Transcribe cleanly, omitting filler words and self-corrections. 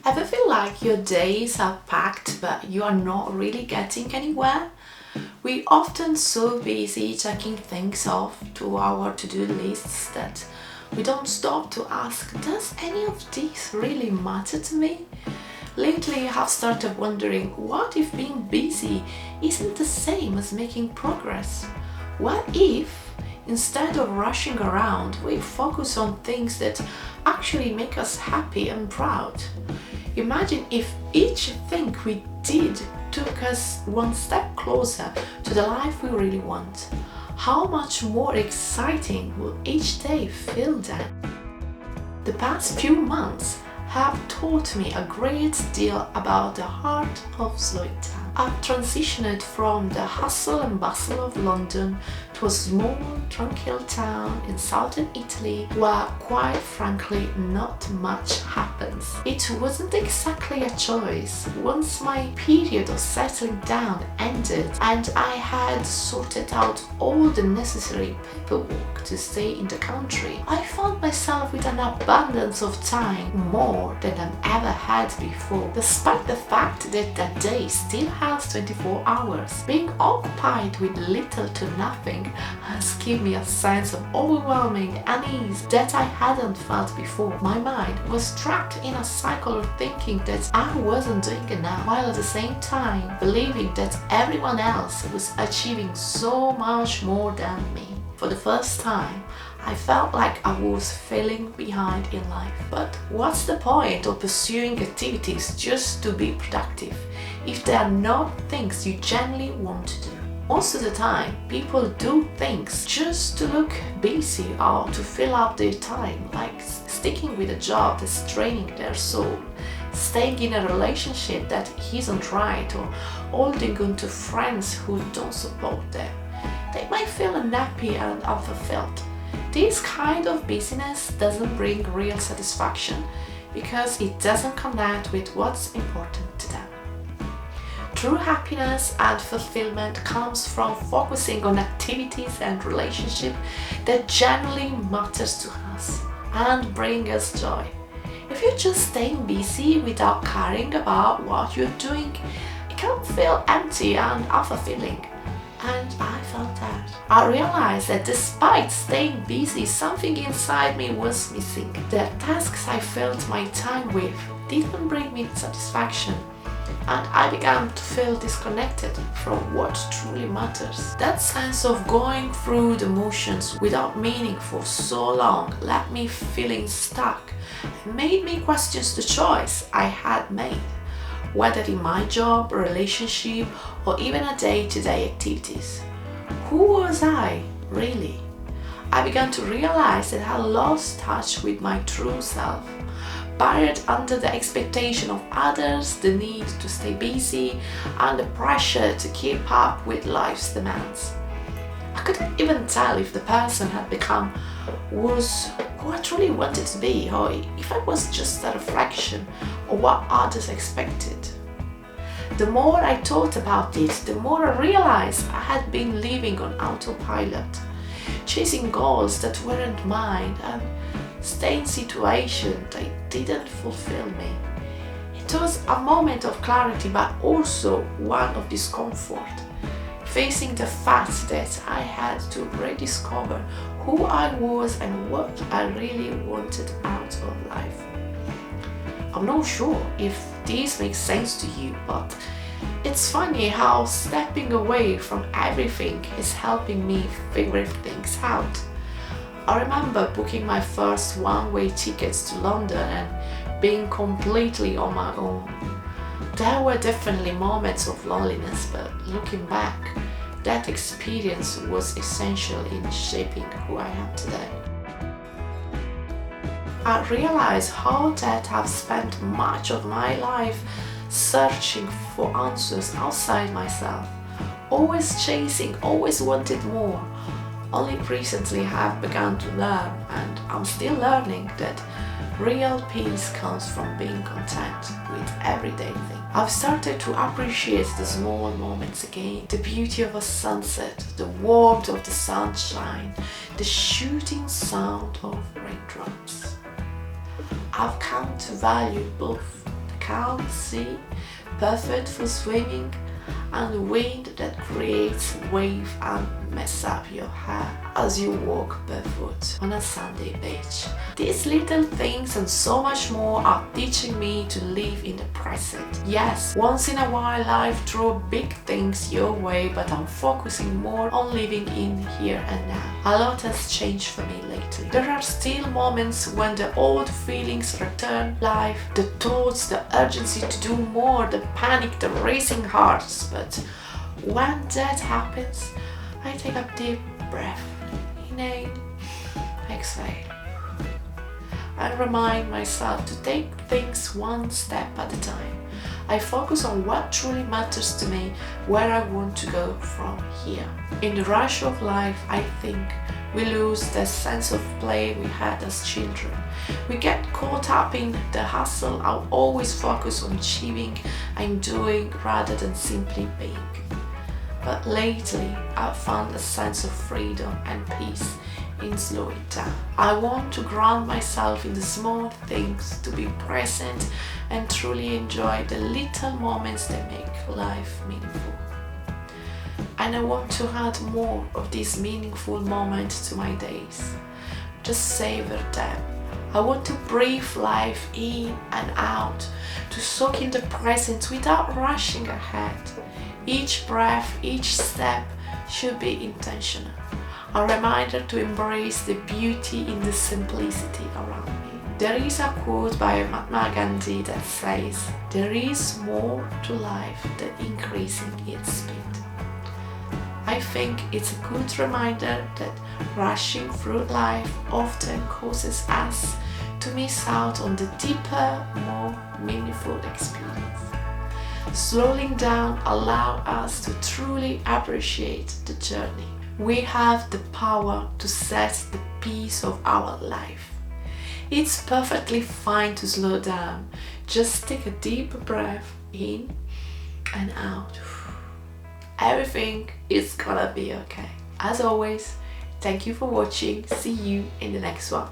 Ever feel like your days are packed but you are not really getting anywhere? We often so busy checking things off to our to-do lists that we don't stop to ask, does any of these really matter to me? Lately I have started wondering, what if being busy isn't the same as making progress? What if, instead of rushing around, we focus on things that actually make us happy and proud? Imagine if each thing we did took us one step closer to the life we really want. How much more exciting will each day feel then? The past few months have taught me a great deal about the art of slowing down. I've transitioned from the hustle and bustle of London to a small, tranquil town in southern Italy where, quite frankly, not much happens. It wasn't exactly a choice. Once my period of settling down ended and I had sorted out all the necessary paperwork to stay in the country, I found myself with an abundance of time, more than I've ever had before. Despite the fact that that day still has 24 hours, being occupied with little to nothing has given me a sense of overwhelming unease that I hadn't felt before. My mind was trapped in a cycle of thinking that I wasn't doing enough, while at the same time believing that everyone else was achieving so much more than me. For the first time, I felt like I was falling behind in life. But what's the point of pursuing activities just to be productive if they are not things you genuinely want to do? Most of the time, people do things just to look busy or to fill up their time, like sticking with a job that's draining their soul, staying in a relationship that isn't right, or holding on to friends who don't support them. They might feel unhappy and unfulfilled. This kind of busyness doesn't bring real satisfaction because it doesn't connect with what's important to them. True happiness and fulfillment comes from focusing on activities and relationships that genuinely matters to us and bring us joy. If you're just staying busy without caring about what you're doing, it can feel empty and unfulfilling. And I felt that. I realized that despite staying busy, something inside me was missing. The tasks I filled my time with didn't bring me satisfaction, and I began to feel disconnected from what truly matters. That sense of going through the motions without meaning for so long left me feeling stuck and made me question the choice I had made, whether in my job, relationship, or even a day-to-day activities. Who was I, really? I began to realize that I lost touch with my true self, buried under the expectation of others, the need to stay busy, and the pressure to keep up with life's demands. I couldn't even tell if the person had become was who I truly wanted to be, or if I was just a reflection of what others expected. The more I thought about it, the more I realized I had been living on autopilot, chasing goals that weren't mine and staying in situations that didn't fulfill me. It was a moment of clarity, but also one of discomfort, facing the fact that I had to rediscover who I was and what I really wanted out of life. I'm not sure if this makes sense to you, but it's funny how stepping away from everything is helping me figure things out. I remember booking my first one-way tickets to London and being completely on my own. There were definitely moments of loneliness, but looking back, that experience was essential in shaping who I am today. I realized how that I've spent much of my life searching for answers outside myself, always chasing, always wanted more. Only recently I've begun to learn, and I'm still learning, that real peace comes from being content with everyday things. I've started to appreciate the small moments again, the beauty of a sunset, the warmth of the sunshine, the shooting sound of raindrops. I've come to value both the calm sea, perfect for swimming, and wind that creates wave and mess up your hair as you walk barefoot on a sandy beach. These little things and so much more are teaching me to live in the present. Yes, once in a while life throws big things your way, but I'm focusing more on living in here and now. A lot has changed for me lately. There are still moments when the old feelings return, life, the thoughts, the urgency to do more, the panic, the racing hearts. But when that happens, I take a deep breath, inhale, exhale, and remind myself to take things one step at a time. I focus on what truly matters to me, where I want to go from here. In the rush of life, I think we lose the sense of play we had as children. We get caught up in the hustle and always focus on achieving and doing rather than simply being. But lately, I've found a sense of freedom and peace in slowing down. I want to ground myself in the small things, to be present and truly enjoy the little moments that make life meaningful. And I want to add more of these meaningful moments to my days. Just savor them. I want to breathe life in and out, to soak in the present without rushing ahead. Each breath, each step should be intentional. A reminder to embrace the beauty in the simplicity around me. There is a quote by Mahatma Gandhi that says, "There is more to life than increasing its speed." I think it's a good reminder that rushing through life often causes us to miss out on the deeper, more meaningful experience. Slowing down allows us to truly appreciate the journey. We have the power to set the pace of our life. It's perfectly fine to slow down. Just take a deep breath in and out. Everything is gonna be okay. As always, thank you for watching. See you in the next one.